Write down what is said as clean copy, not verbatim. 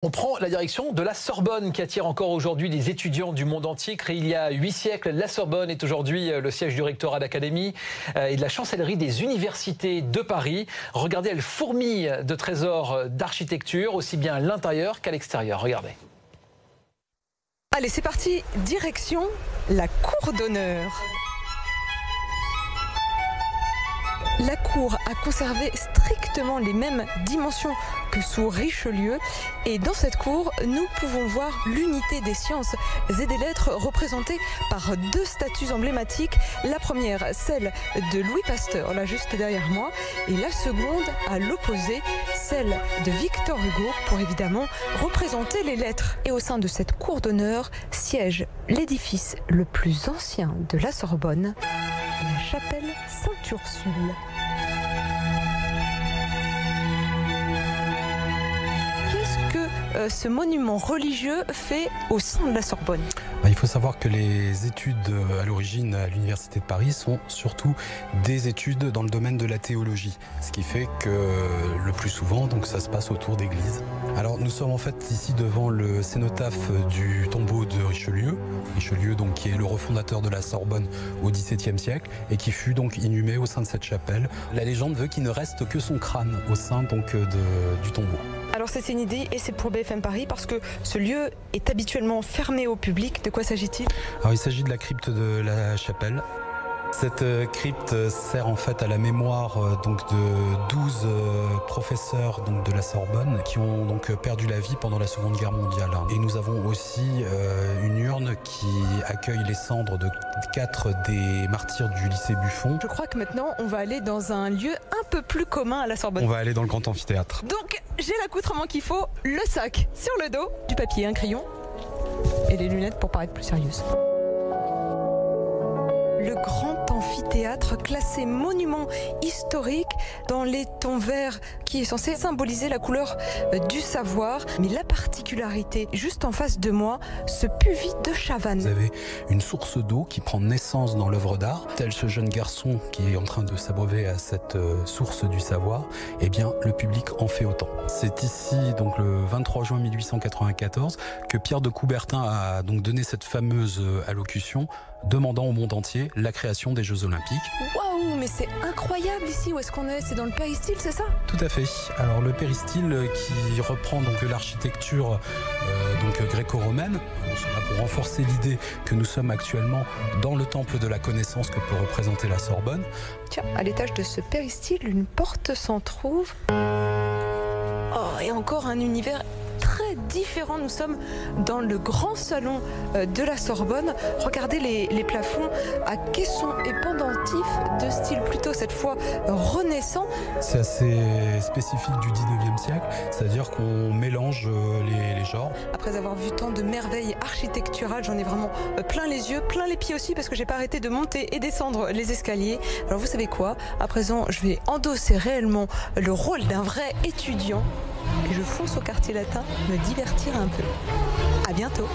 On prend la direction de la Sorbonne qui attire encore aujourd'hui des étudiants du monde entier. Créée il y a 8 siècles, la Sorbonne est aujourd'hui le siège du rectorat d'académie et de la chancellerie des universités de Paris. Regardez, elle fourmille de trésors d'architecture, aussi bien à l'intérieur qu'à l'extérieur. Regardez. Allez, c'est parti, direction la cour d'honneur. La cour a conservé strictement les mêmes dimensions que sous Richelieu et dans cette cour, nous pouvons voir l'unité des sciences et des lettres représentées par deux statues emblématiques. La première, celle de Louis Pasteur, là juste derrière moi, et la seconde, à l'opposé, celle de Victor Hugo pour évidemment représenter les lettres. Et au sein de cette cour d'honneur siège l'édifice le plus ancien de la Sorbonne, la chapelle Sainte-Ursule. Qu'est-ce que ce monument religieux fait au sein de la Sorbonne ? Il faut savoir que les études à l'origine à l'Université de Paris sont surtout des études dans le domaine de la théologie. Ce qui fait que le plus souvent, donc, ça se passe autour d'églises. Alors nous sommes en fait ici devant le cénotaphe du tombeau de Richelieu. Richelieu donc, qui est le refondateur de la Sorbonne au XVIIe siècle et qui fut donc inhumé au sein de cette chapelle. La légende veut qu'il ne reste que son crâne au sein donc, du tombeau. Alors c'est une idée et c'est pour BFM Paris parce que ce lieu est habituellement fermé au public. De quoi s'agit-il ? Alors il s'agit de la crypte de la chapelle. Cette crypte sert en fait à la mémoire donc de 12 professeurs donc de la Sorbonne qui ont donc perdu la vie pendant la Seconde Guerre mondiale. Et nous avons aussi une urne qui accueille les cendres de 4 des martyrs du lycée Buffon. Je crois que maintenant on va aller dans un lieu un peu plus commun à la Sorbonne. On va aller dans le grand amphithéâtre. Donc j'ai l'accoutrement qu'il faut, le sac sur le dos, du papier, un crayon et les lunettes pour paraître plus sérieuse. Le grand amphithéâtre classé monument historique dans les tons verts qui est censé symboliser la couleur du savoir. Mais la particularité, juste en face de moi, ce puvis de Chavannes. Vous avez une source d'eau qui prend naissance dans l'œuvre d'art. Tel ce jeune garçon qui est en train de s'abreuver à cette source du savoir, eh bien le public en fait autant. C'est ici, donc le 23 juin 1894, que Pierre de Coubertin a donc donné cette fameuse allocution demandant au monde entier la création des Jeux Olympiques. Waouh, mais c'est incroyable ici, où est-ce qu'on est ? C'est dans le péristyle, c'est ça ? Tout à fait. Alors le péristyle qui reprend donc l'architecture donc gréco-romaine, cela pour renforcer l'idée que nous sommes actuellement dans le temple de la connaissance que peut représenter la Sorbonne. Tiens, à l'étage de ce péristyle, une porte s'en trouve. Oh, et encore un univers très différent. Nous sommes dans le grand salon de la Sorbonne. Regardez les plafonds à caissons et pendentifs de style plutôt cette fois renaissant. C'est assez spécifique du 19e siècle, c'est-à-dire qu'on mélange les genres. Après avoir vu tant de merveilles architecturales, j'en ai vraiment plein les yeux, plein les pieds aussi parce que j'ai pas arrêté de monter et descendre les escaliers. Alors vous savez quoi ? À présent, je vais endosser réellement le rôle d'un vrai étudiant et je fonce au quartier latin me divertir un peu. À bientôt.